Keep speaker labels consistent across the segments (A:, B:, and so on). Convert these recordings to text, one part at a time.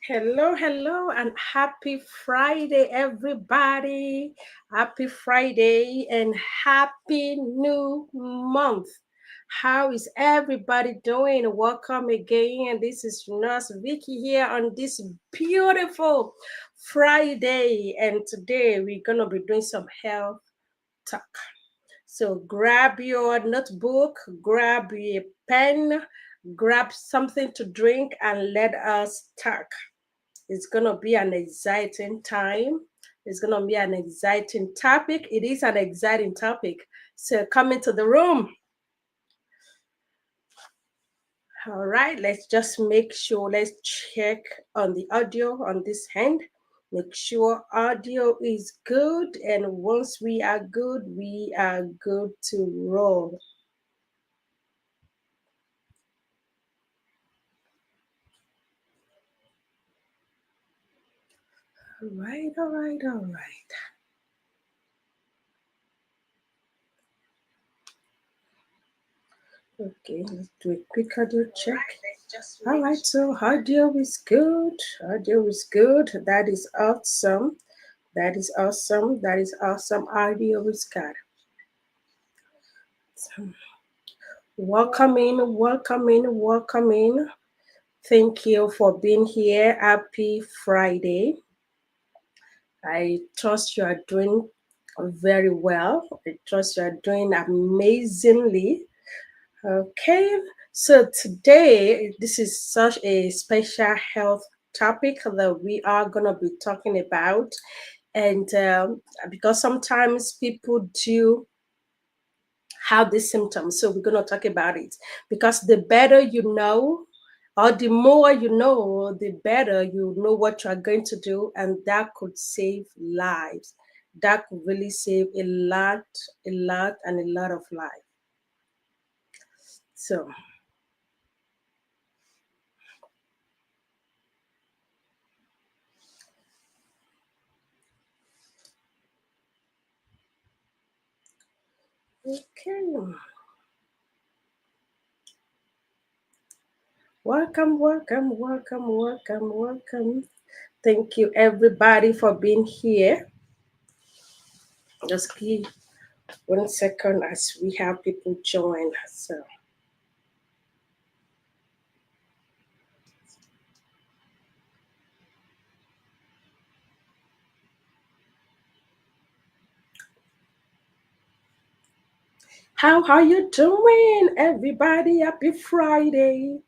A: Hello, hello, and happy Friday, everybody. Happy Friday and happy new month. How is everybody doing? Welcome again. This is Nurse Vicky here on this beautiful Friday. And today we're going to be doing some health talk. So grab your notebook, grab a pen, grab something to drink, and let us talk. It's going to be an exciting time. It's going to be an exciting topic. It is an exciting topic. So come into the room. All right, let's just make sure, let's check on the audio on this hand. Make sure audio is good. And once we are good to roll. All right, all right, all right. Okay, let's do a quick audio check. All right, so audio is good. Audio is good. That is awesome. That is awesome. That is awesome. Audio is good. So, welcome in, welcome in, welcome in. Thank you for being here. Happy Friday. I trust you are doing very well. I trust you are doing amazingly. Okay, so today this is such a special health topic that we are going to be talking about. And because sometimes people do have these symptoms, so we're going to talk about it. Because the better you know, or the more you know, the better you know what you are going to do, and that could save lives. That could really save a lot, and a lot of lives. So, okay. Welcome, welcome, welcome, welcome, welcome. Thank you, everybody, for being here. Just give 1 second as we have people join. So, how are you doing, everybody? Happy Friday.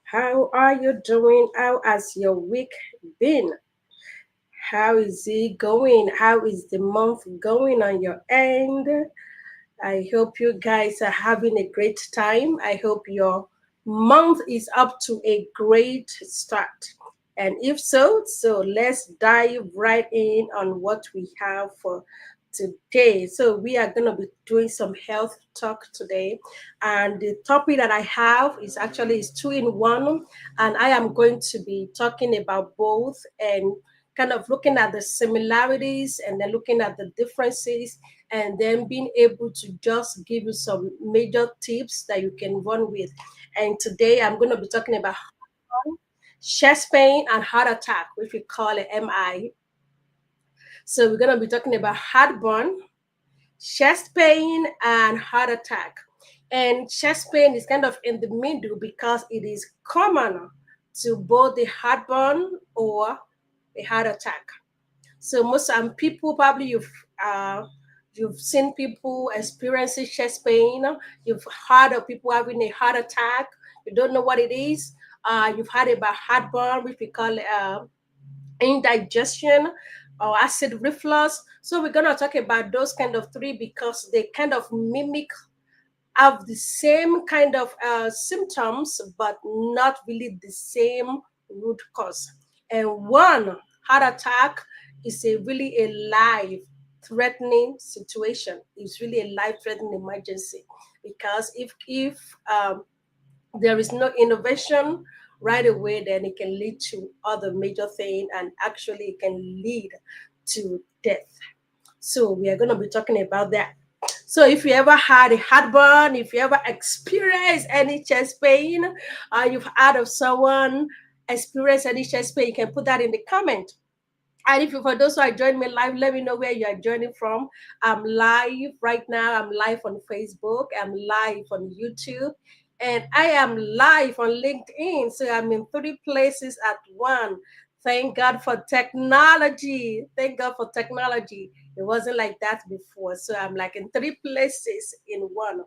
A: How are you doing? How has your week been? How is it going? How is the month going on your end? I hope you guys are having a great time. I hope your month is up to a great start. And if so, let's dive right in on what we have for today. So we are going to be doing some health talk today. And the topic that I have is actually is two in one. And I am going to be talking about both and kind of looking at the similarities and then looking at the differences and then being able to just give you some major tips that you can run with. And today I'm going to be talking about chest pain and heart attack, which we call it MI. So we're going to be talking about heartburn, chest pain, and heart attack. And chest pain is kind of in the middle because it is common to both the heartburn or a heart attack. So most people probably you've seen people experiencing chest pain. You've heard of people having a heart attack. You don't know what it is. You've heard about heartburn, which we call indigestion or acid reflux. So we're gonna talk about those kind of three because they kind of mimic have the same kind of symptoms, but not really the same root cause. And one heart attack is a really a life threatening situation. It's really a life threatening emergency because if there is no innovation right away, then it can lead to other major things and actually it can lead to death. So we are going to be talking about that. So if you ever had a heartburn, if you ever experienced any chest pain, you've heard of someone experience any chest pain, you can put that in the comment. And if you, for those who are joining me live, let me know where you are joining from. I'm live right now. I'm live on Facebook. I'm live on YouTube. And I am live on LinkedIn. So I'm in three places at one. Thank God for technology. Thank God for technology. It wasn't like that before. So I'm like in three places in one.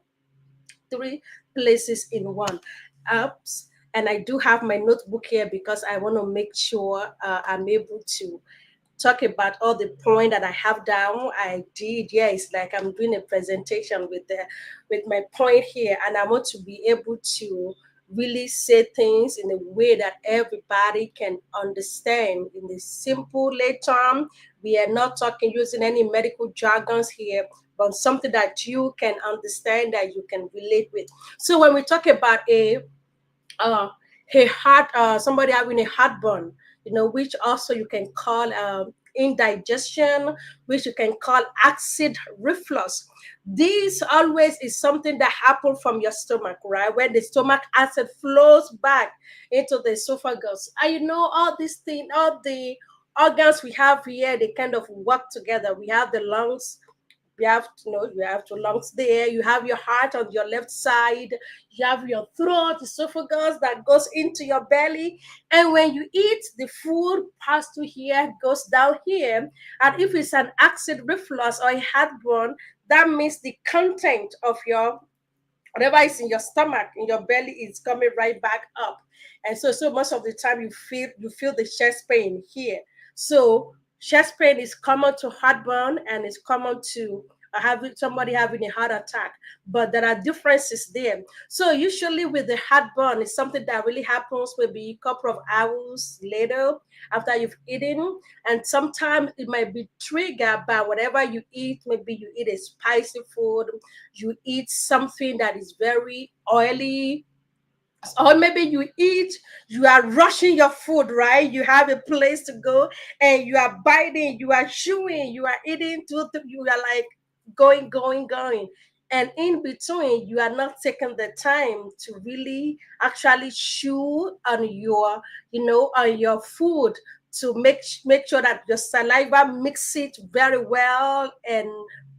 A: Three places in one. Apps. And I do have my notebook here because I want to make sure I'm able to talk about all the point that I have down. I did, yeah, it's like I'm doing a presentation with my point here, and I want to be able to really say things in a way that everybody can understand in the simple lay term. We are not talking using any medical jargons here, but something that you can understand, that you can relate with. So when we talk about uh, somebody having a heartburn, which also you can call indigestion, which you can call acid reflux. This always is something that happens from your stomach, right? When the stomach acid flows back into the esophagus. And all these things, all the organs we have here, they kind of work together. We have the lungs, you have two lungs there, you have your heart on your left side, you have your throat, esophagus that goes into your belly, and when you eat, the food pass through here, goes down here. And if it's an acid reflux or a heartburn, that means the content of your whatever is in your stomach, in your belly, is coming right back up. And so most of the time you feel the chest pain here. So chest pain is common to heartburn, and it's common to having somebody having a heart attack, but there are differences there. So usually with the heartburn, it's something that really happens maybe a couple of hours later after you've eaten, and sometimes it might be triggered by whatever you eat. Maybe you eat a spicy food, you eat something that is very oily, or maybe you are rushing your food, right? You have a place to go, and you are biting, you are chewing, you are eating, you are like going, and in between you are not taking the time to really actually chew on your food, to make sure that your saliva mix it very well and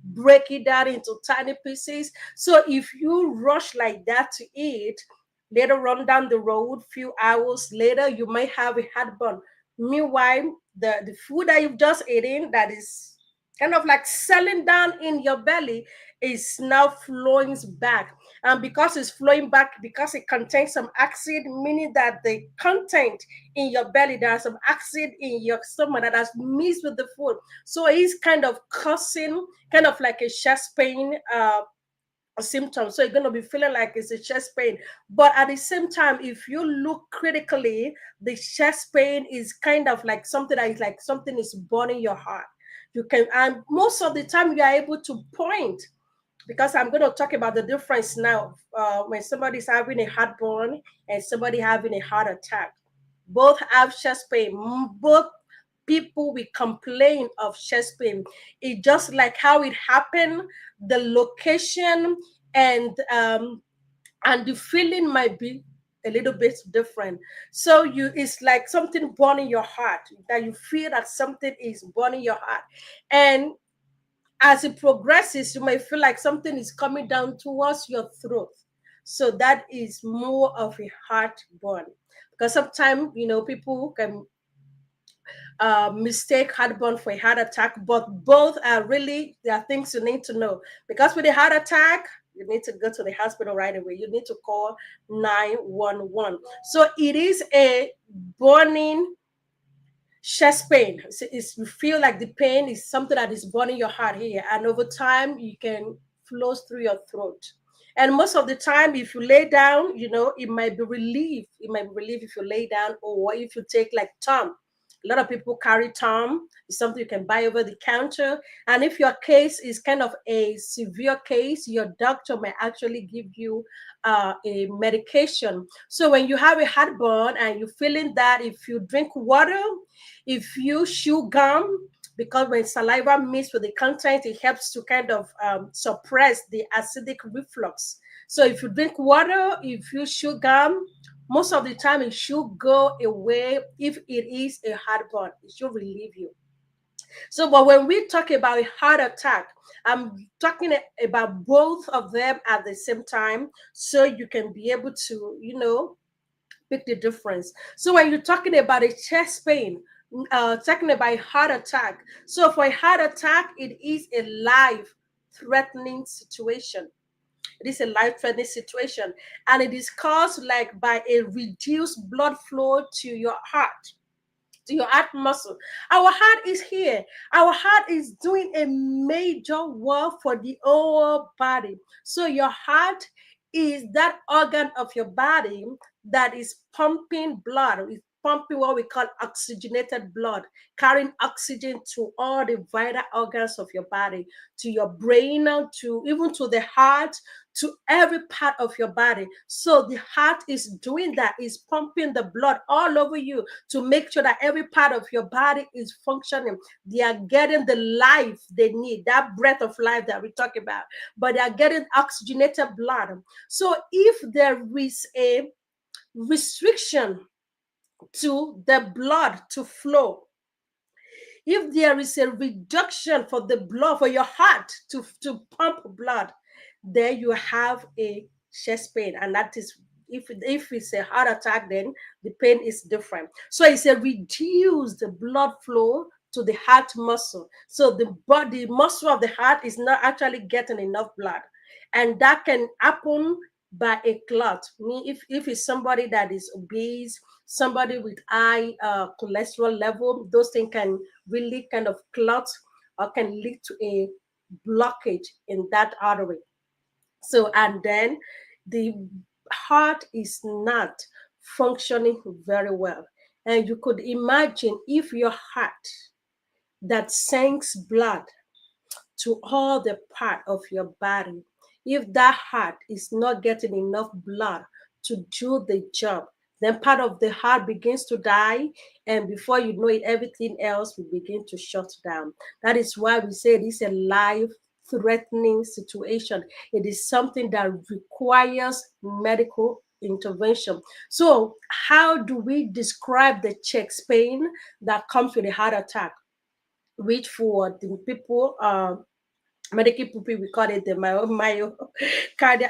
A: break it down into tiny pieces. So if you rush like that to eat, later on down the road, few hours later, you may have a heartburn. Meanwhile, the food that you've just eaten, that is kind of like settling down in your belly, is now flowing back. And because it's flowing back, because it contains some acid, meaning that the content in your belly, there's some acid in your stomach that has mixed with the food. So it's kind of causing kind of like a chest pain symptoms. So you're going to be feeling like it's a chest pain. But at the same time, if you look critically, the chest pain is kind of like something that is like something is burning your heart. You can, and most of the time, you are able to point, because I'm going to talk about the difference now when somebody's having a heartburn and somebody having a heart attack. Both have chest pain. Both people will complain of chest pain. It just like how it happened, the location and the feeling might be a little bit different. So it's like something burning your heart, that you feel that something is burning your heart. And as it progresses, you may feel like something is coming down towards your throat. So that is more of a heartburn. Because sometimes, people can mistake heartburn for a heart attack, but both are really, there are things you need to know. Because with a heart attack, you need to go to the hospital right away. You need to call 911. So it is a burning chest pain. You feel like the pain is something that is burning your heart here, and over time you can flows through your throat. And most of the time, if you lay down, it might be relief. It might be relief if you lay down, or if you take like Tom. A lot of people carry Tom. It's something you can buy over the counter. And if your case is kind of a severe case, your doctor may actually give you a medication. So when you have a heartburn and you're feeling that, if you drink water, if you chew gum, because when saliva mixes with the content, it helps to kind of suppress the acidic reflux. So if you drink water, if you chew gum, most of the time it should go away. If it is a heartburn, it should relieve you. So, but when we talk about a heart attack, I'm talking about both of them at the same time, so you can be able to, pick the difference. So when you're talking about a chest pain, talking about a heart attack. So for a heart attack, it is a life-threatening situation. It is a life-threatening situation, and it is caused like by a reduced blood flow to your heart muscle. Our heart is here. Our heart is doing a major work for the whole body. So your heart is that organ of your body that is pumping blood. It's pumping what we call oxygenated blood, carrying oxygen to all the vital organs of your body, to your brain, to even to the heart, to every part of your body. So the heart is doing that, is pumping the blood all over you to make sure that every part of your body is functioning. They are getting the life they need, that breath of life that we talk about, but they are getting oxygenated blood. So if there is a restriction to the blood to flow, if there is a reduction for the blood, for your heart to pump blood, then you have a chest pain. And that is, if it's a heart attack, then the pain is different. So it's a reduced blood flow to the heart muscle. So the muscle of the heart is not actually getting enough blood. And that can happen by a clot. If it's somebody that is obese, somebody with high cholesterol level, those things can really kind of clot or can lead to a blockage in that artery. So, and then the heart is not functioning very well. And you could imagine if your heart that sends blood to all the part of your body, if that heart is not getting enough blood to do the job, then part of the heart begins to die, and before you know it, everything else will begin to shut down. That is why we say it is a life threatening situation. It is something that requires medical intervention. So how do we describe the chest pain that comes with a heart attack, which for the people, medical people, we call it the myocardial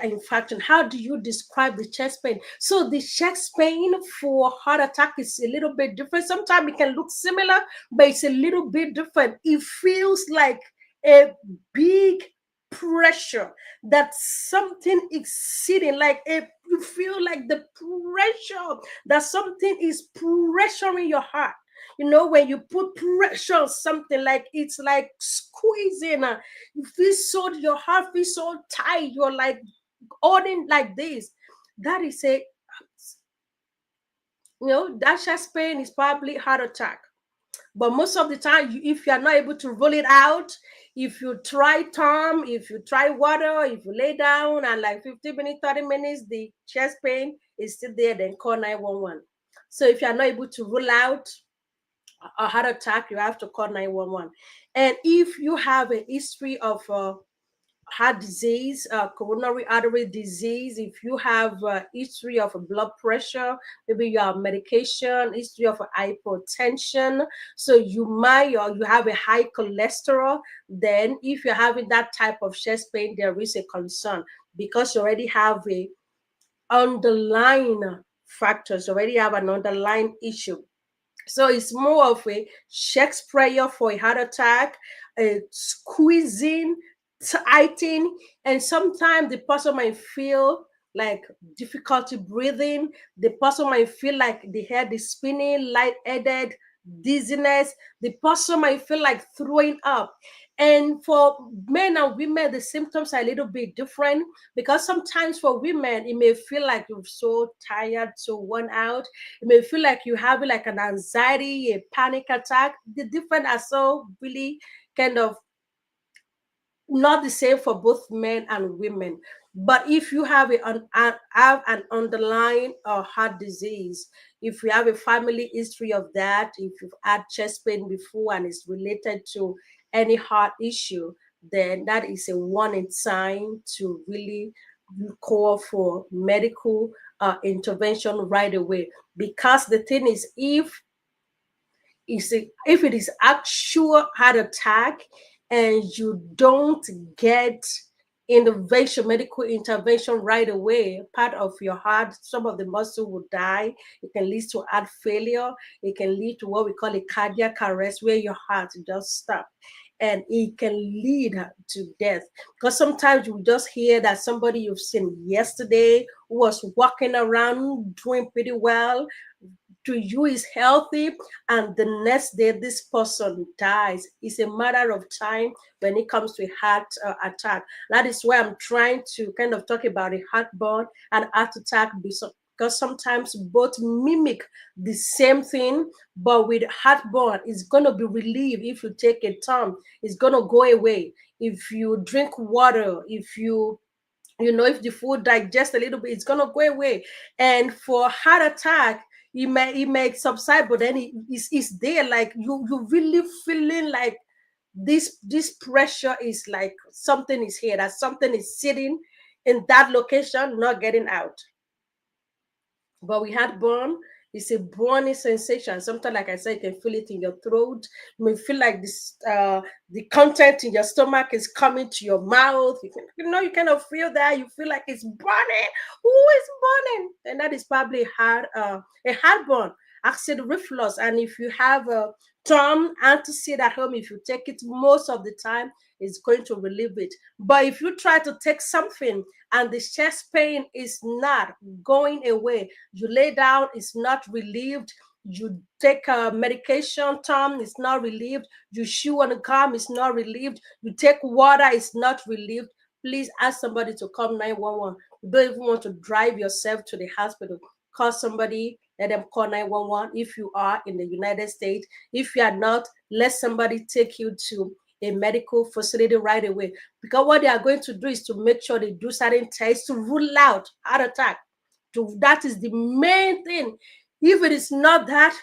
A: infarction? How do you describe the chest pain? So the chest pain for heart attack is a little bit different. Sometimes it can look similar, but it's a little bit different. It feels like a big pressure that something is sitting, like a, you feel like the pressure that something is pressuring your heart. When you put pressure on something, like it's like squeezing, you feel so, your heart feels so tight, you're like holding like this. That is a, that chest pain is probably heart attack. But most of the time, if you are not able to roll it out, if you try Tom, if you try water, if you lay down and like 15 minutes, 30 minutes, the chest pain is still there, then call 911. So if you are not able to rule out a heart attack, you have to call 911. And if you have a history of heart disease, coronary artery disease, if you have a history of blood pressure, maybe you have medication, history of hypertension, so you might, or you have a high cholesterol, then if you're having that type of chest pain, there is a concern, because you already have a underlying factors, already have an underlying issue. So it's more of a chest prayer for a heart attack, a squeezing, tightening, and sometimes the person might feel like difficulty breathing. The person might feel like the head is spinning, lightheaded, dizziness. The person might feel like throwing up. And for men and women, the symptoms are a little bit different, because sometimes for women, it may feel like you're so tired, so worn out. It may feel like you have like an anxiety, a panic attack. The different are so really kind of not the same for both men and women. But if you have have an underlying heart disease, if you have a family history of that, if you've had chest pain before and it's related to any heart issue, then that is a warning sign to really you call for medical intervention right away. Because the thing is, if it is actual heart attack and you don't get intervention, medical intervention right away, part of your heart, some of the muscle will die. It can lead to heart failure. It can lead to what we call a cardiac arrest, where your heart just stop. And it can lead to death. Because sometimes you just hear that somebody you've seen yesterday who was walking around doing pretty well to you is healthy, and the next day this person dies. It's a matter of time when it comes to a heart attack. That is why I'm trying to kind of talk about a heartburn and heart attack, because sometimes both mimic the same thing, but with heartburn it's going to be relieved if you take a time. It's going to go away if you drink water, if the food digests a little bit, it's gonna go away. And for heart attack, it may subside, but then it's there. Like you really feeling like this pressure is like something is here, that something is sitting in that location, not getting out. But we had burn. It's a burning sensation. Sometimes, like I said, you can feel it in your throat. You may feel like the content in your stomach is coming to your mouth. You kind of feel that. You feel like it's burning. Who is burning? And that is probably a heartburn, acid reflux. And if you have a term antacid at home, if you take it most of the time, it's going to relieve it. But if you try to take something and the chest pain is not going away, you lay down, it's not relieved. You take a medication, Tom, it's not relieved. You chew on the gum, it's not relieved. You take water, it's not relieved. Please ask somebody to call 911. You don't even want to drive yourself to the hospital. Call somebody, let them call 911 if you are in the United States. If you are not, let somebody take you to a medical facility right away. Because what they are going to do is to make sure they do certain tests to rule out heart attack. That is the main thing. If it is not that,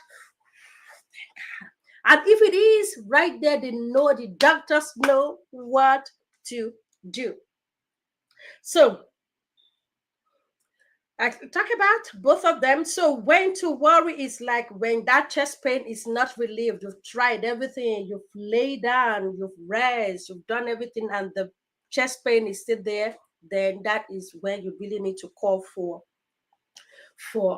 A: and if it is right there, the doctors know what to do. So I talk about both of them. So when to worry is like when that chest pain is not relieved. You've tried everything, you've laid down, you've rest, you've done everything, and the chest pain is still there. Then that is when you really need to call for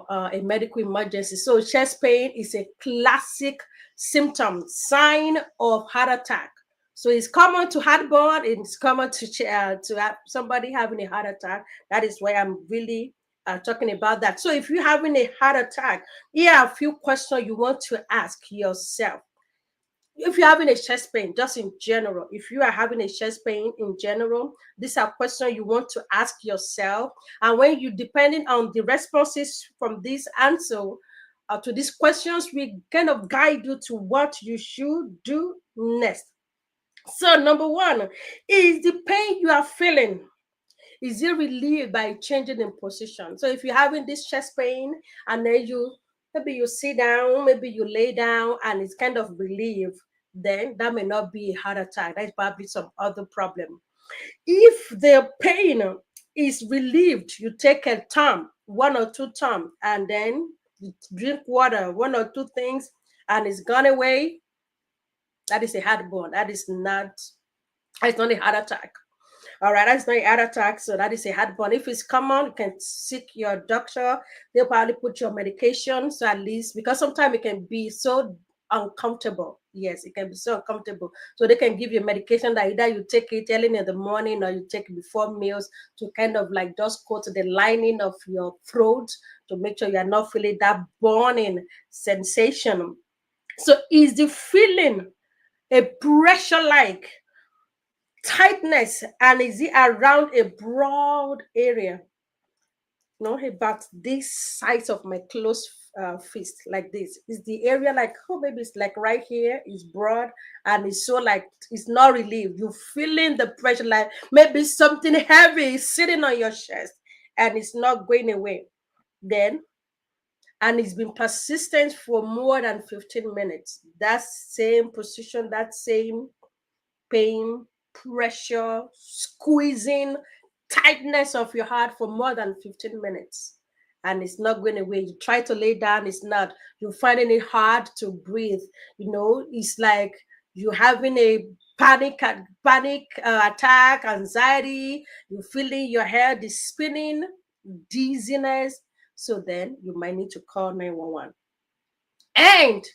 A: a medical emergency. So chest pain is a classic symptom, sign of heart attack. So it's common to heartburn. It's common to have somebody having a heart attack. That is why I'm really talking about that. So if you're having a heart attack, here are a few questions you want to ask yourself. If you're having a chest pain, just in general, if you are having a chest pain in general, these are questions you want to ask yourself. And when you, depending on the responses from this answer to these questions, we kind of guide you to what you should do next. So, number one, is the pain you are feeling, is it relieved by changing in position? So if you're having this chest pain and then maybe you sit down, maybe you lay down and it's kind of relieved, then that may not be a heart attack. That's probably some other problem. If the pain is relieved, you take a time, 1 or 2 times, and then you drink water, 1 or 2 things, and it's gone away. That is a heartburn. It's not a heart attack. All right, that's not a heart attack, so that is a heartburn. If it's common, you can seek your doctor. They'll probably put your medication, so at least, because sometimes it can be so uncomfortable. Yes, it can be so uncomfortable. So they can give you medication that either you take it early in the morning or you take it before meals to kind of like just coat the lining of your throat to make sure you're not feeling that burning sensation. So is the feeling a pressure like tightness, and is it around a broad area? No, about this size of my closed fist, like this. Is the area like, oh, maybe it's like right here, is broad, and it's so like it's not relieved. You feeling the pressure, like maybe something heavy is sitting on your chest and it's not going away. Then, and it's been persistent for more than 15 minutes. That same position, that same pain, pressure, squeezing, tightness of your heart for more than 15 minutes and it's not going away. You try to lay down, it's not. You're finding it hard to breathe. It's like you're having a panic attack, anxiety. You're feeling your head is spinning, dizziness. So then you might need to call 911. And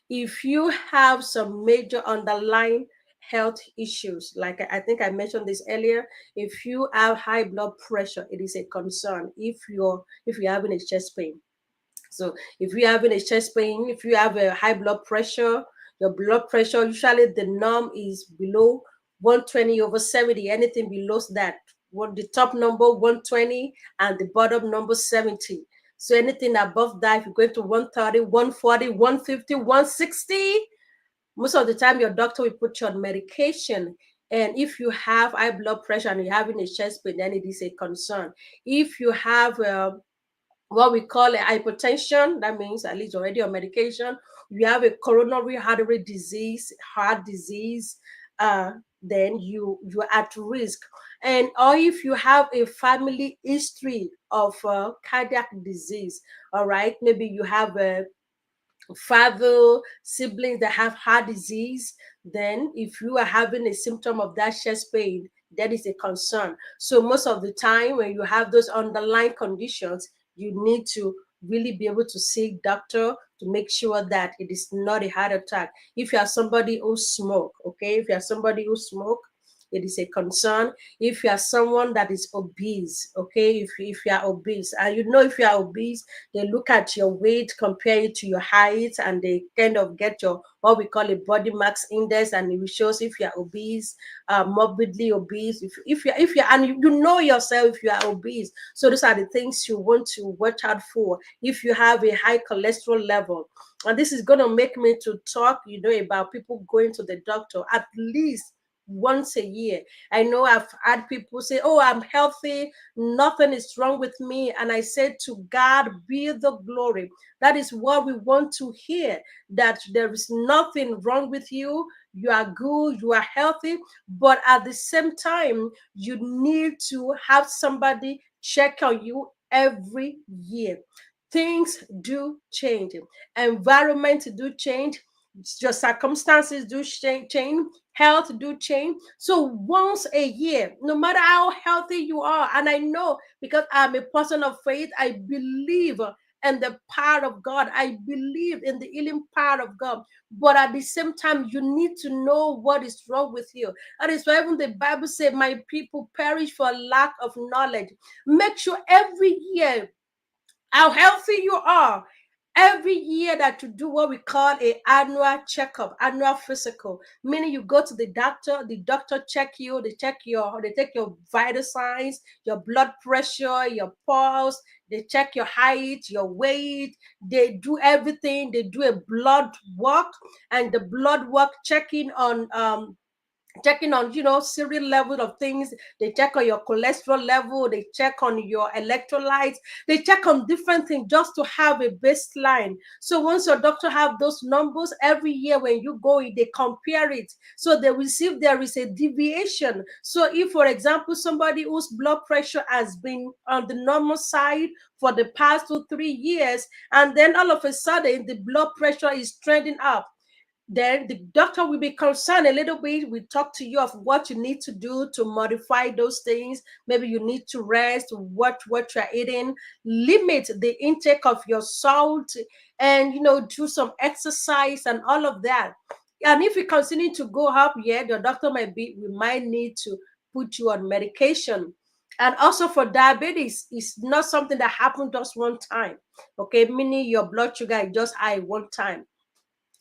A: if you have some major underlying health issues, like I think I mentioned this earlier, if you have high blood pressure, it is a concern if you're having a chest pain. So if you're having a chest pain, if you have a high blood pressure, your blood pressure, usually the norm is below 120 over 70, anything below that. The top number 120 and the bottom number 70. So anything above that, if you go to 130, 140, 150, 160, most of the time your doctor will put you on medication. And if you have high blood pressure and you're having a chest pain, then it is a concern. If you have what we call a hypertension, that means at least already on medication. You have a coronary artery disease, heart disease, uh, then you're at risk. And or if you have a family history of cardiac disease, all right, maybe you have a father, siblings that have heart disease, then if you are having a symptom of that chest pain, that is a concern. So most of the time when you have those underlying conditions, you need to really be able to seek doctor to make sure that it is not a heart attack. If you are somebody who smoke, okay, if you are somebody who smoke, it is a concern. If you are someone that is obese, okay, if you are obese, and if you are obese, they look at your weight, compare it to your height, and they kind of get your what we call a body mass index, and it shows if you are obese, morbidly obese. If you and you know yourself if you are obese. So those are the things you want to watch out for. If you have a high cholesterol level, and this is going to make me to talk, about people going to the doctor at least once a year. I know I've had people say, "Oh, I'm healthy, nothing is wrong with me." And I said, "To God be the glory." That is what we want to hear, that there is nothing wrong with you. You are good, you are healthy, but at the same time, you need to have somebody check on you every year. Things do change, environment do change, your circumstances do change, health do change. So once a year, no matter how healthy you are, and I know because I'm a person of faith, I believe in the power of God. I believe in the healing power of God. But at the same time, you need to know what is wrong with you. That is why even the Bible says, "My people perish for lack of knowledge." Make sure every year how healthy you are. Every year that you do what we call a annual checkup, annual physical, meaning you go to the doctor check you, they take your vital signs, your blood pressure, your pulse, they check your height, your weight, they do everything, they do a blood work, and the blood work checking on serial level of things. They check on your cholesterol level, they check on your electrolytes, they check on different things just to have a baseline. So once your doctor have those numbers, every year when you go they compare it, so they will see if there is a deviation. So if, for example, somebody whose blood pressure has been on the normal side for the past 2 3 years, and then all of a sudden the blood pressure is trending up, then the doctor will be concerned a little bit. We talk to you of what you need to do to modify those things. Maybe you need to rest, what you're eating, limit the intake of your salt, and do some exercise and all of that. And if you continue to go up, yeah, the doctor we might need to put you on medication. And also for diabetes, it's not something that happened just one time. Okay, meaning your blood sugar is just high one time,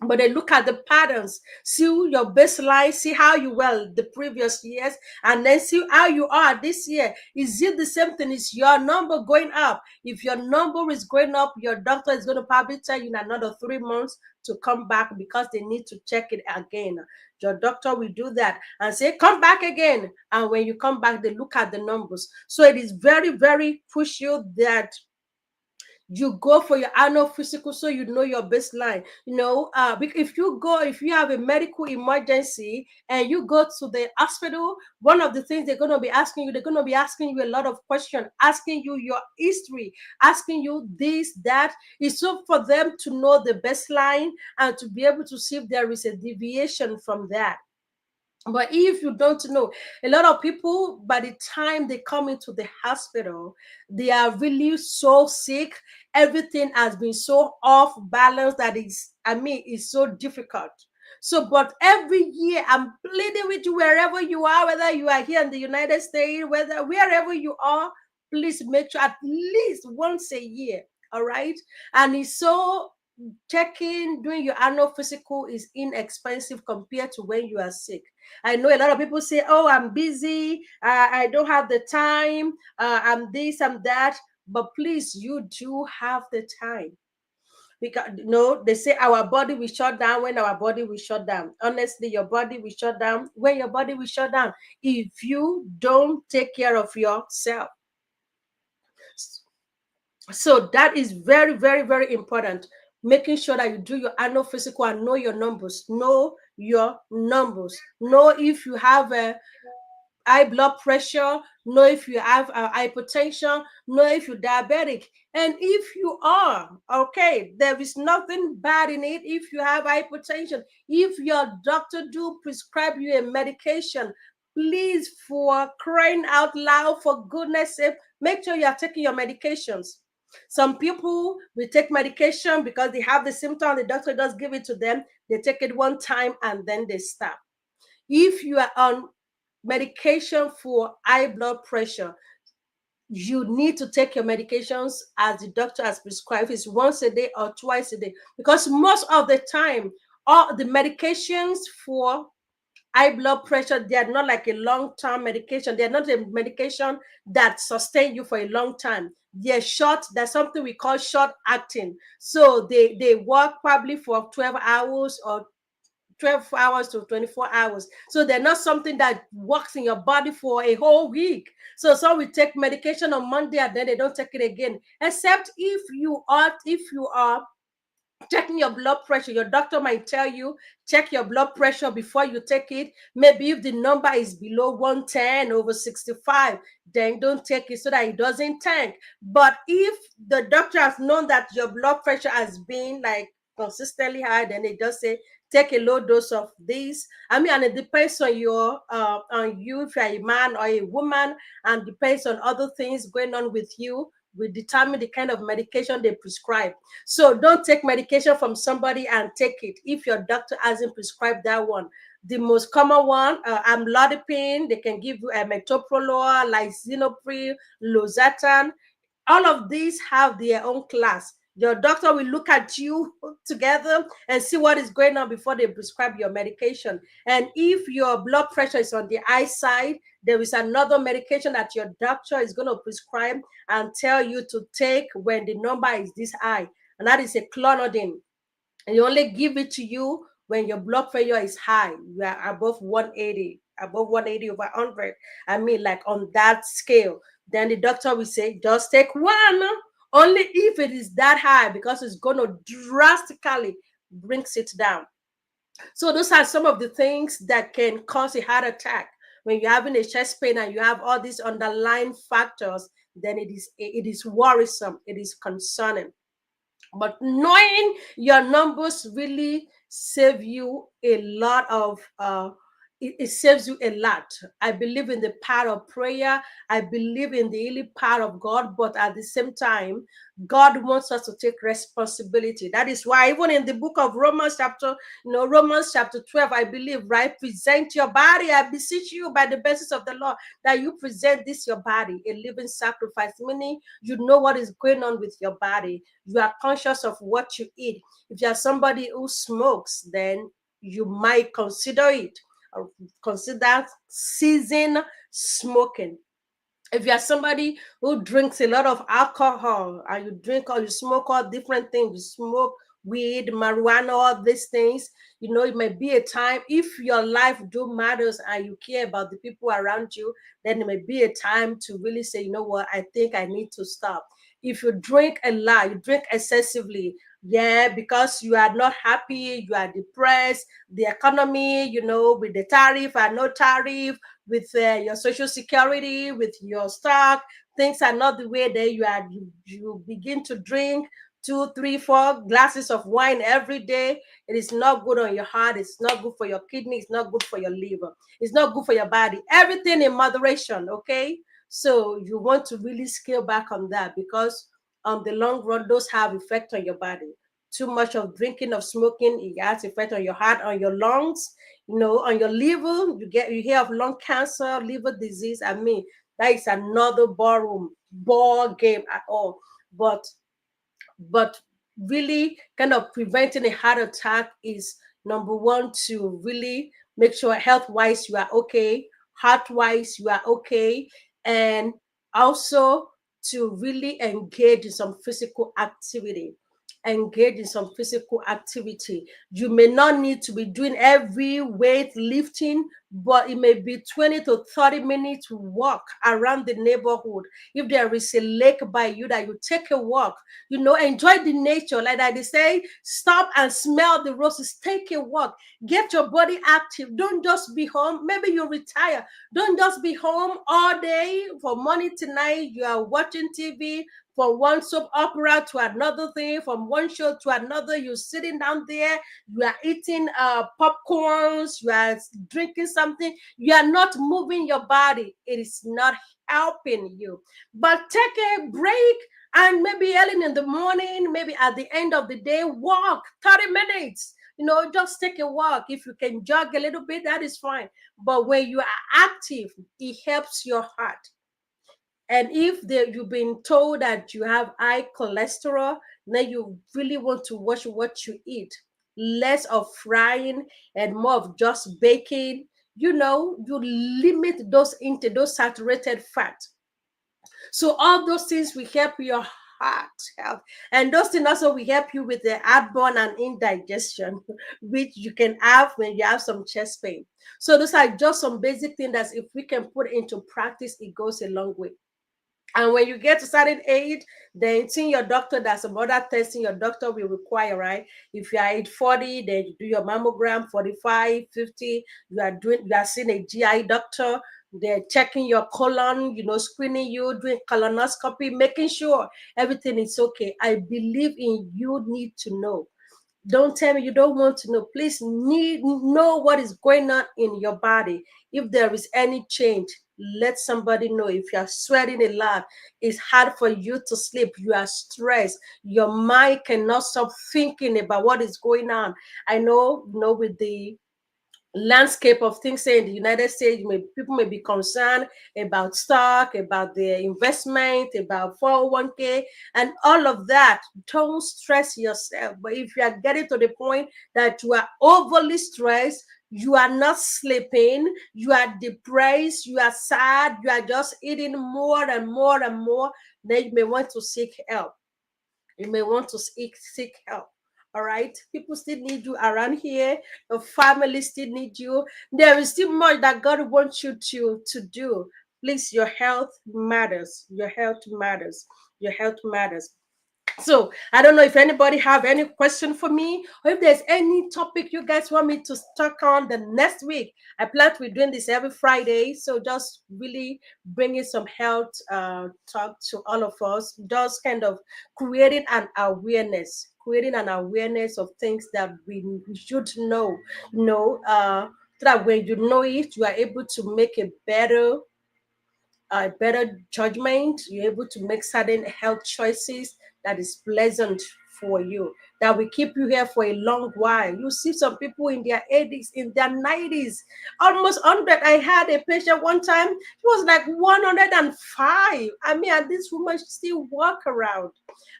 A: but they look at the patterns, see your baseline, see how you were the previous years, and then see how you are this year. Is it the same thing? Is your number going up? If your number is going up, your doctor is going to probably tell you in another 3 months to come back because they need to check it again. Your doctor will do that and say, "Come back again." And when you come back, they look at the numbers. So it is very, very crucial that You go for your annual physical so you know your baseline. If you have a medical emergency and you go to the hospital, one of the things they're going to be asking you a lot of questions, asking you your history, asking you this, that. It's so for them to know the baseline and to be able to see if there is a deviation from that. But if you don't know, a lot of people, by the time they come into the hospital, they are really so sick. Everything has been so off balance that it's so difficult. So, but every year, I'm pleading with you, wherever you are, whether you are here in the United States, whether wherever you are, please make sure at least once a year. All right. And it's so checking, doing your annual physical is inexpensive compared to when you are sick. I know a lot of people say, "Oh, I'm busy. I don't have the time. I'm this, I'm that." But please, you do have the time. Because no, they say our body will shut down when our body will shut down. Honestly, your body will shut down when your body will shut down if you don't take care of yourself. So that is very, very, very important. Making sure that you do your annual physical and know your numbers. Know your numbers. Know if you have a high blood pressure, know if you have hypertension, know if you're diabetic. And if you are, okay, there is nothing bad in it if you have hypertension. If your doctor do prescribe you a medication, please, for crying out loud, for goodness sake, make sure you are taking your medications. Some people will take medication because they have the symptom, the doctor does give it to them, they take it one time and then they stop. If you are on medication for high blood pressure, you need to take your medications as the doctor has prescribed. It's once a day or twice a day, because most of the time, all the medications for high blood pressure, they are not like a long-term medication. They're not a medication that sustain you for a long time. They're short. There's something we call short acting. So they work probably for 12 hours or 12 hours to 24 hours. So they're not something that works in your body for a whole week. So some will take medication on Monday and then they don't take it again. Except if you are checking your blood pressure, your doctor might tell you check your blood pressure before you take it. Maybe if the number is below 110 over 65, then don't take it so that it doesn't tank. But if the doctor has known that your blood pressure has been like consistently high, then they just say take a low dose of this. And it depends on you, if you're a man or a woman, and depends on other things going on with you, will determine the kind of medication they prescribe. So don't take medication from somebody and take it if your doctor hasn't prescribed that one. The most common one, amlodipine. They can give you a metoprolol, lisinopril, losartan. All of these have their own class. Your doctor will look at you together and see what is going on before they prescribe your medication. And if your blood pressure is on the high side, there is another medication that your doctor is going to prescribe and tell you to take when the number is this high, and that is a clonidine. And you only give it to you when your blood pressure is high. You are above 180 over 100. Like on that scale. Then the doctor will say, just take one. Only if it is that high, because it's going to drastically brings it down. So those are some of the things that can cause a heart attack. When you're having a chest pain and you have all these underlying factors, then it is worrisome. It is concerning. But knowing your numbers really save you a lot of it saves you a lot. I believe in the power of prayer. I believe in the healing power of God, but at the same time, God wants us to take responsibility. That is why even in the book of Romans chapter 12, I believe, right? Present your body. I beseech you by the basis of the law that you present this your body, a living sacrifice, meaning you know what is going on with your body. You are conscious of what you eat. If you are somebody who smokes, then you might consider it. Consider ceasing smoking. If you are somebody who drinks a lot of alcohol and you drink or you smoke all different things, you smoke weed, marijuana, all these things. It may be a time, if your life do matters and you care about the people around you, then it may be a time to really say, you know what, I think I need to stop. If you drink a lot, you drink excessively, yeah, because you are not happy, you are depressed, the economy, with the tariff and no tariff, with your social security, with your stock, things are not the way that you begin to drink two, three, four glasses of wine every day. It is not good on your heart. It's not good for your kidney. It's not good for your liver. It's not good for your body. Everything in moderation, okay? So you want to really scale back on that, because on the long run, those have effect on your body. Too much of drinking, of smoking, it has effect on your heart, on your lungs, on your liver. You hear of lung cancer, liver disease. I mean, that is another ball game at all. But really kind of preventing a heart attack is number one, to really make sure health wise you are okay, heart wise you are okay, and also to really engage in some physical activity. You may not need to be doing every weight lifting, but it may be 20 to 30 minutes walk around the neighborhood. If there is a lake by you, that you take a walk, enjoy the nature. Like that they say, stop and smell the roses, take a walk, get your body active. Don't just be home. Maybe you retire. Don't just be home all day from morning to night. You are watching TV, from one soap opera to another thing, from one show to another. You're sitting down there, you are eating popcorns, you are drinking something, you are not moving your body. It is not helping you. But take a break, and maybe early in the morning, maybe at the end of the day, walk 30 minutes. Just take a walk. If you can jog a little bit, that is fine. But when you are active, it helps your heart. And if you've been told that you have high cholesterol, then you really want to watch what you eat. Less of frying and more of just baking. You limit those into those saturated fat. So all those things will help your heart health. And those things also will help you with the heartburn and indigestion, which you can have when you have some chest pain. So those are just some basic things that if we can put into practice, it goes a long way. And when you get to certain age, then seeing your doctor, there's some other testing your doctor will require, right? If you are age 40, then you do your mammogram, 45, 50, you are seeing a GI doctor, they're checking your colon, screening you, doing colonoscopy, making sure everything is okay. I believe in you need to know. Don't tell me you don't want to know. Please know what is going on in your body. If there is any change, let somebody know. If you are sweating a lot, it's hard for you to sleep, you are stressed, your mind cannot stop thinking about what is going on. I know, with the landscape of things say in the United States, people may be concerned about stock, about their investment, about 401k, and all of that. Don't stress yourself. But if you are getting to the point that you are overly stressed, you are not sleeping, you are depressed, you are sad, you are just eating more and more and more, then you may want to seek help. You may want to seek help. All right. People still need you around here. Your family still need you. There is still much that God wants you to do. Please, your health matters. Your health matters. Your health matters. So I don't know if anybody have any question for me, or if there's any topic you guys want me to talk on the next week. I plan to be doing this every Friday, so just really bringing some health talk to all of us, just kind of creating an awareness of things that we should know. So that when you know it, you are able to make a better judgment. You're able to make certain health choices that is pleasant for you, that will keep you here for a long while. You see some people in their 80s, in their 90s, almost 100. I had a patient one time, she was like 105. I mean, and this woman still walk around.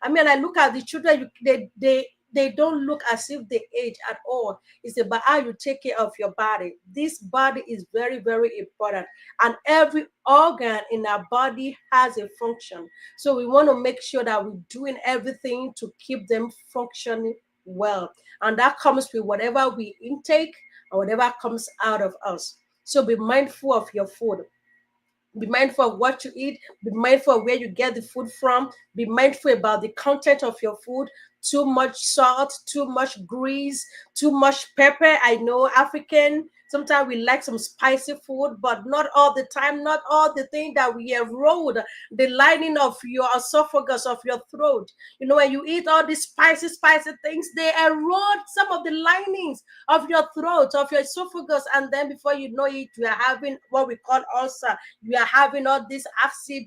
A: I mean, I look at the children, they don't look as if they age at all. It's about how you take care of your body. This body is very, very important, and every organ in our body has a function. So we want to make sure that we're doing everything to keep them functioning well. And that comes with whatever we intake or whatever comes out of us. So be mindful of your food. Be mindful of what you eat. Be mindful of where you get the food from. Be mindful about the content of your food. Too much salt, too much grease, too much pepper. I know African, sometimes we like some spicy food, but not all the time, not all the thing that we erode the lining of your esophagus, of your throat. When you eat all these spicy things, they erode some of the linings of your throat, of your esophagus, and then before you know it, you are having what we call ulcer. You are having all this acid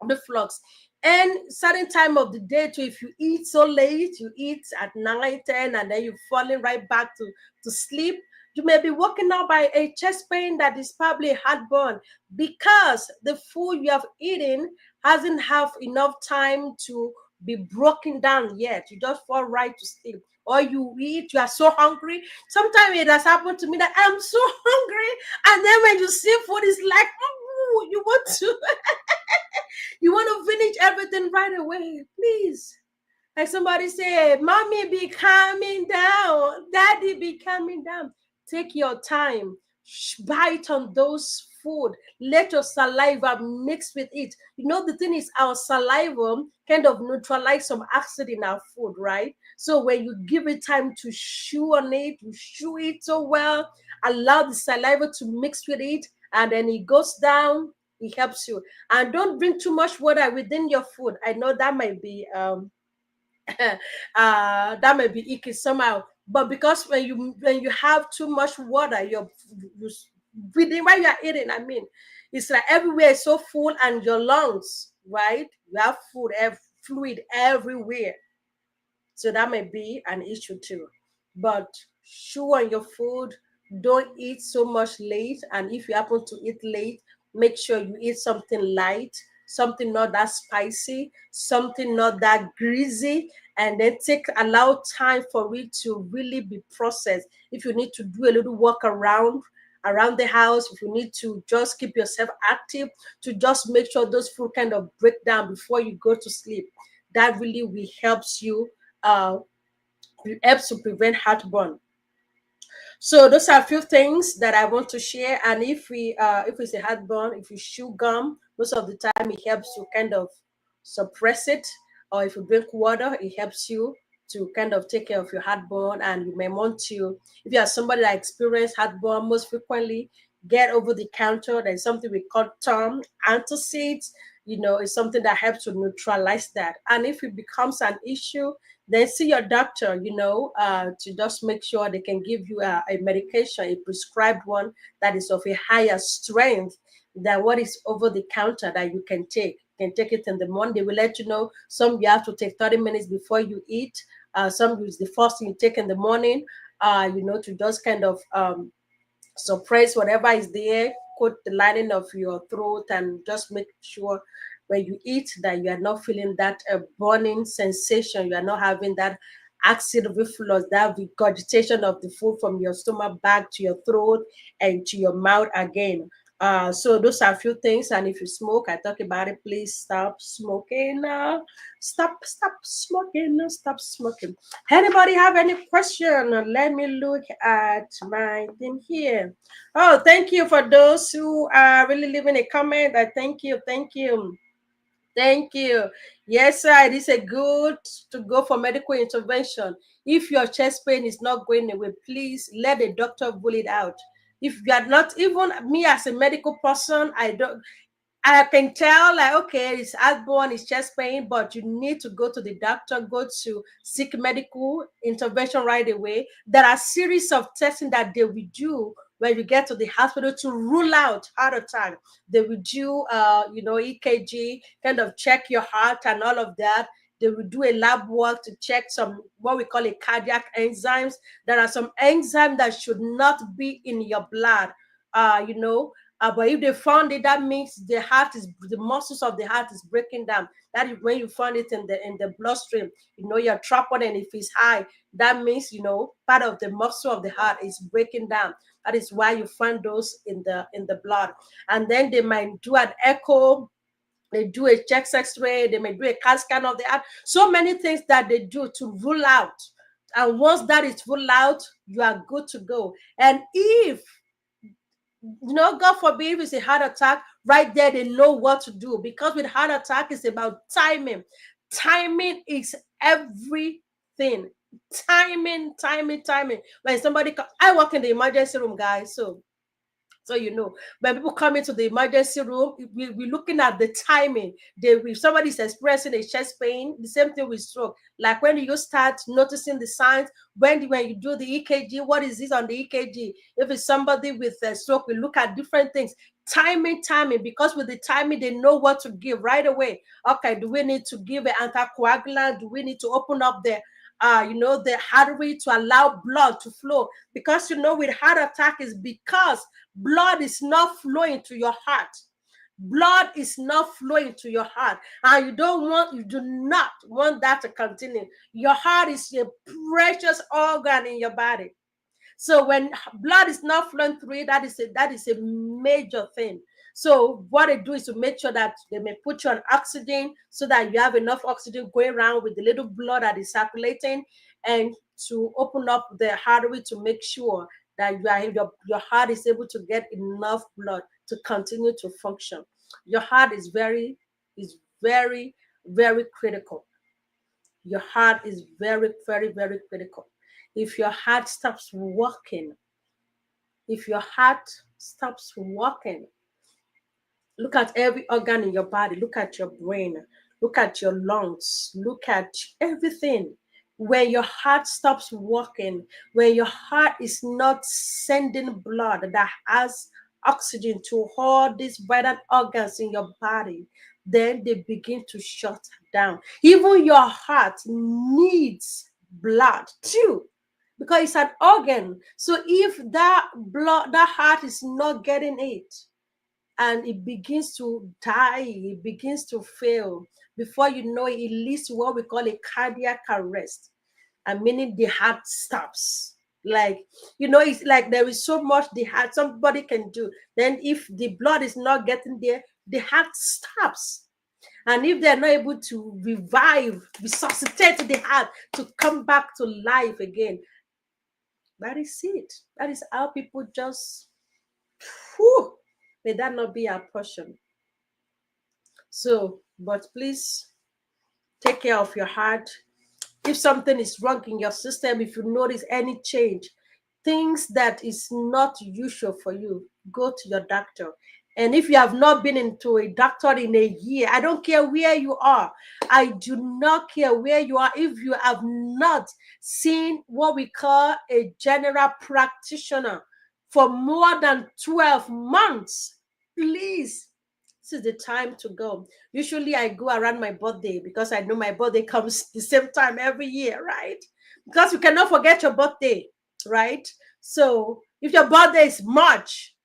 A: reflux. And certain time of the day too, if you eat so late, you eat at 9, 10, and then you're falling right back to sleep, you may be woken up by a chest pain that is probably heartburn, because the food you have eaten hasn't have enough time to be broken down yet. You just fall right to sleep. Or you eat, you are so hungry. Sometimes it has happened to me that I'm so hungry, and then when you see food, it's like, oh, you want to you want to finish everything right away. Please, like somebody said, mommy be calming down, daddy be calming down. Take your time, bite on those food, let your saliva mix with it. The thing is, our saliva kind of neutralize some acid in our food, right? So when you give it time to chew on it, you chew it so well, allow the saliva to mix with it, and then it goes down. It helps you. And don't drink too much water within your food. I know that might be that may be icky somehow. But because when you have too much water, you breathing while you are eating. I mean, it's like everywhere is so full, and your lungs, right? You have fluid everywhere. So that may be an issue too. But chew on your food. Don't eat so much late. And if you happen to eat late, make sure you eat something light, something not that spicy, something not that greasy, and then allow time for it to really be processed. If you need to do a little walk around the house, if you need to just keep yourself active, to just make sure those food kind of break down before you go to sleep, that really will uh, helps to prevent heartburn. So those are a few things that I want to share. And if it's a heartburn, if you chew gum, most of the time it helps to kind of suppress it. Or if you drink water, it helps you to kind of take care of your heartburn. And you may want to, if you are somebody that experiences heartburn most frequently, get over the counter. There's something we call term antacids. It's something that helps to neutralize that. And if it becomes an issue, then see your doctor, to just make sure they can give you a medication, a prescribed one that is of a higher strength than what is over the counter that you can take. You can take it in the morning. They will let you know. Some you have to take 30 minutes before you eat. Some is the first thing you take in the morning, to just kind of suppress whatever is there, coat the lining of your throat, and just make sure when you eat that you are not feeling that burning sensation. You are not having that acid reflux, that regurgitation of the food from your stomach back to your throat and to your mouth again. So those are a few things. And if you smoke, I talk about it. Please stop smoking. Stop smoking. Stop smoking. Anybody have any question? Let me look at my thing here. Oh, thank you for those who are really leaving a comment. I thank you. Thank you. Thank you. Yes, sir. It is a good to go for medical intervention. If your chest pain is not going away, please let the doctor rule it out. If you are not, even me as a medical person, I can tell, like, okay, it's heartburn, it's chest pain, but you need to go to the doctor, go to seek medical intervention right away. There are series of testing that they will do when you get to the hospital to rule out heart attack. They will do, EKG, kind of check your heart and all of that. They will do a lab work to check some what we call a cardiac enzymes. There are some enzymes that should not be in your blood. But if they found it, that means the muscles of the heart is breaking down. That is when you find it in the bloodstream. Your troponin, and if it's high, that means part of the muscle of the heart is breaking down. That is why you find those in the blood. And then they might do an echo. They do a chest X-ray. They may do a CAT scan of the heart. So many things that they do to rule out And once that is full out, you are good to go. And if, God forbid, if it's a heart attack, right there, they know what to do. Because with heart attack, it's about timing. Timing is everything. Timing. When I work in the emergency room, guys. So when people come into the emergency room, we're looking at the timing. If somebody's expressing a chest pain, the same thing with stroke. Like when you start noticing the signs, when you do the EKG, what is this on the EKG? If it's somebody with a stroke, we look at different things. Timing, because with the timing, they know what to give right away. Okay, do we need to give an anticoagulant? Do we need to open up the artery to allow blood to flow? Because with heart attack is because blood is not flowing to your heart. Blood is not flowing to your heart, and you do not want that to continue. Your heart is a precious organ in your body. So when blood is not flowing through it, that is a major thing. So what they do is to make sure that they may put you on oxygen so that you have enough oxygen going around with the little blood that is circulating, and to open up the artery to make sure that your heart is able to get enough blood to continue to function. Your heart is very, very critical. Your heart is very, very, very critical. If your heart stops working, if your heart stops working, look at every organ in your body. Look at your brain. Look at your lungs. Look at everything. When your heart stops working, when your heart is not sending blood that has oxygen to all these vital organs in your body, then they begin to shut down. Even your heart needs blood too, because it's an organ. So if that heart is not getting it, and it begins to die, it begins to fail. Before you know it, it leads to what we call a cardiac arrest, and meaning the heart stops. Like, it's like there is so much the heart somebody can do. Then if the blood is not getting there, the heart stops. And if they're not able to resuscitate the heart to come back to life again, that is it. That is how people just, whew, may that not be our portion. So, but please take care of your heart. If something is wrong in your system, if you notice any change, things that is not usual for you, go to your doctor. And if you have not been into a doctor in a year, I don't care where you are. I do not care where you are. If you have not seen what we call a general practitioner for more than 12 months, please, this is the time to go. Usually I go around my birthday because I know my birthday comes the same time every year, right? Because you cannot forget your birthday, right? So if your birthday is March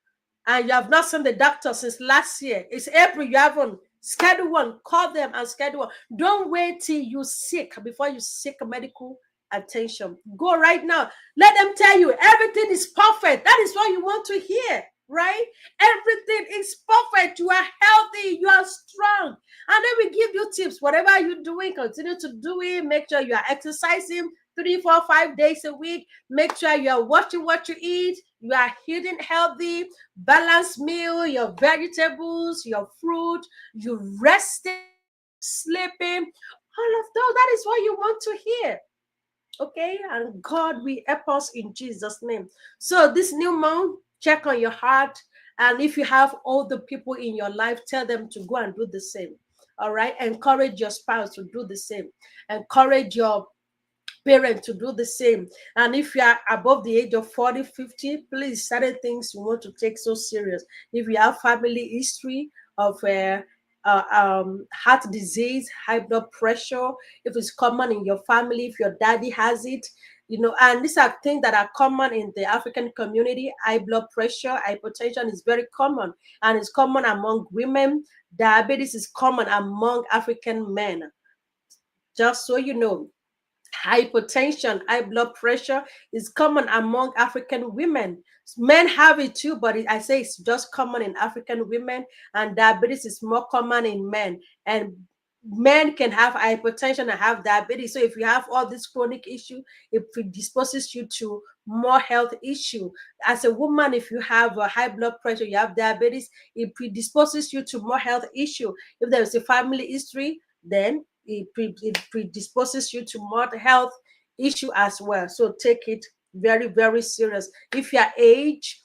A: and you have not seen the doctor since last year, it's April, you haven't, schedule one, call them and schedule one. Don't wait till you sick before you seek medical attention. Go right now. Let them tell you everything is perfect. That is what you want to hear, right? Everything is perfect. You are healthy. You are strong. And then we give you tips. Whatever you're doing, continue to do it. Make sure you are exercising 3, 4, 5 days a week. Make sure you are watching what you eat. You are eating healthy, balanced meal, your vegetables, your fruit, you resting, sleeping. All of those. That is what you want to hear. Okay, and God will help us in Jesus' name. So this new month, check on your heart, and if you have older people in your life, tell them to go and do the same. All right, encourage your spouse to do the same. Encourage your parent to do the same. And if you are above the age of 40, 50, please, certain things you want to take so serious. If you have family history of heart disease, high blood pressure, if it's common in your family, if your daddy has it, and these are things that are common in the African community. High blood pressure, hypertension is very common, and it's common among women. Diabetes is common among African men. Just so you know, hypertension, high blood pressure is common among African women. Men have it too, but I say it's just common in African women, and diabetes is more common in men. And Men can have hypertension and have diabetes. So if you have all this chronic issue, it predisposes you to more health issue. As a woman, if you have a high blood pressure, you have diabetes, it predisposes you to more health issue. If there is a family history, then it predisposes you to more health issue as well. So take it very, very serious. If your age,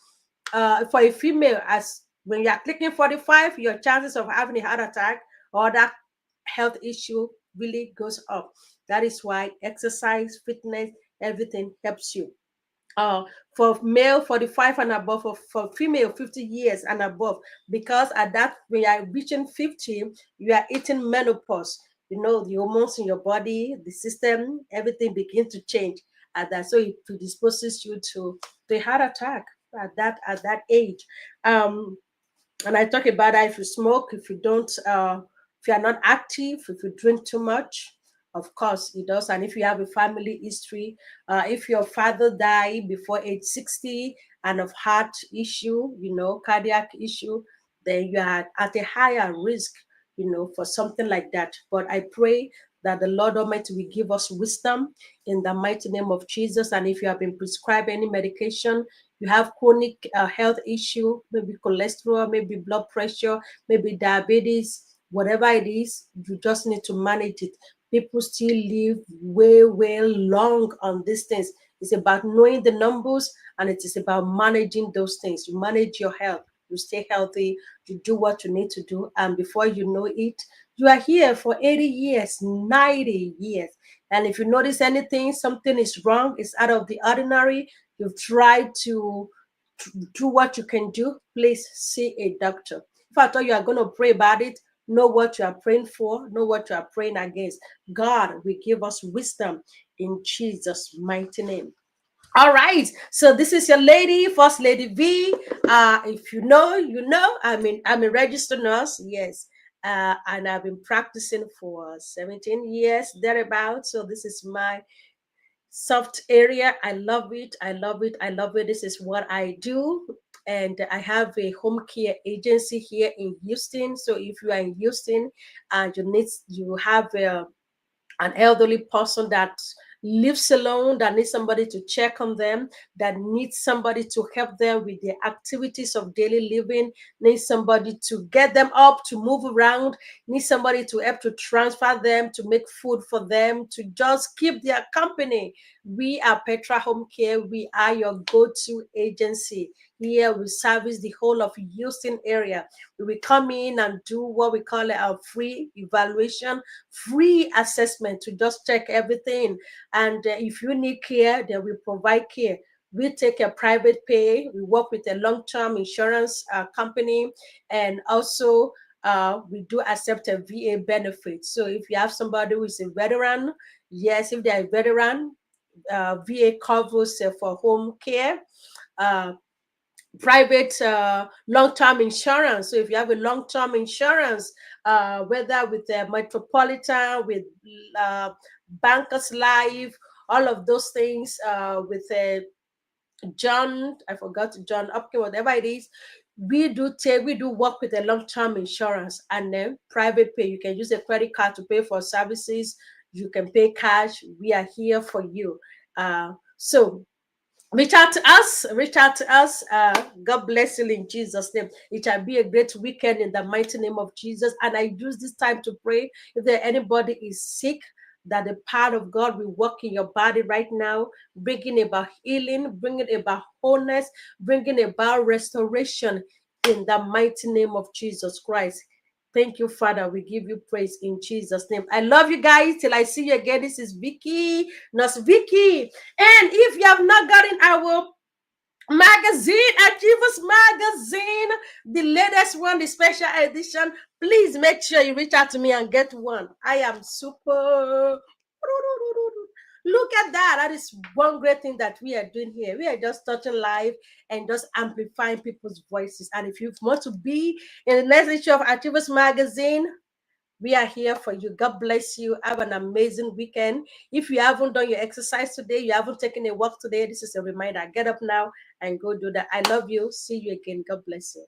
A: for a female, as when you are clicking 45, your chances of having a heart attack or that health issue really goes up. That is why exercise, fitness, everything helps you. uh, for male 45 and above, for female 50 years and above, because at that when you are reaching 50, you are hitting menopause. You know, the hormones in your body, the system, everything begins to change at that. So it predisposes you to a heart attack at that age. um and I talk about that if you smoke, if you don't, if you are not active, if you drink too much, of course it does. And if you have a family history, if your father died before age 60 and of heart issue, you know, cardiac issue, then you are at a higher risk, you know, for something like that. But I pray that the Lord Almighty will give us wisdom in the mighty name of Jesus. And if you have been prescribed any medication, you have chronic health issue, maybe cholesterol, maybe blood pressure, maybe diabetes, whatever it is, you just need to manage it. People still live way, way long on these things. It's about knowing the numbers, and it is about managing those things. You manage your health, you stay healthy, you do what you need to do, and before you know it, you are here for 80 years, 90 years. And if you notice anything, something is wrong, it's out of the ordinary, you've tried to do what you can do, please see a doctor. If I thought you are going to pray about it, know what you are praying for, know what you are praying against. God will give us wisdom in Jesus' mighty name. All right, so this is your lady, First Lady V. If you know, you know. I'm a registered nurse, yes, and I've been practicing for 17 years thereabout. So this is my soft area. I love it. I love it. I love it. This is what I do. And I have a home care agency here in Houston. So if you are in Houston and you have an elderly person that lives alone, that needs somebody to check on them, that needs somebody to help them with their activities of daily living, needs somebody to get them up, to move around, needs somebody to help to transfer them, to make food for them, to just keep their company. We are Petra Home Care. We are your go-to agency. Here we service the whole of Houston area. We will come in and do what we call a free evaluation, free assessment to just check everything. And if you need care, then we provide care. We take a private pay. We work with a long-term insurance company, and also we do accept a VA benefit. So if you have somebody who is a veteran, yes, if they are a veteran, VA covers for home care. Uh, Private long-term insurance. So if you have a long-term insurance, whether with Metropolitan, with uh, Bankers Life, all of those things, with John, I forgot John Upkin, whatever it is, we do work with a long-term insurance, and then private pay. You can use a credit card to pay for services. You can pay cash. We are here for you. So reach out to us. God bless you in Jesus' name. It shall be a great weekend in the mighty name of Jesus. And I use this time to pray, if there anybody is sick, that the power of God will work in your body right now, bringing about healing, bringing about wholeness, bringing about restoration in the mighty name of Jesus Christ. Thank you, Father. We give you praise in Jesus' name. I love you guys. Till I see you again. This is Vicky, Nurse Vicky. And if you have not gotten our magazine, Achievers Magazine, the latest one, the special edition, please make sure you reach out to me and get one. I am super. Look at that. That is one great thing that we are doing here. We are just touching live and just amplifying people's voices. And if you want to be in the next issue of Achievers Magazine, we are here for you. God bless you. Have an amazing weekend. If you haven't done your exercise today, you haven't taken a walk today, this is a reminder. Get up now and go do that. I love you. See you again. God bless you.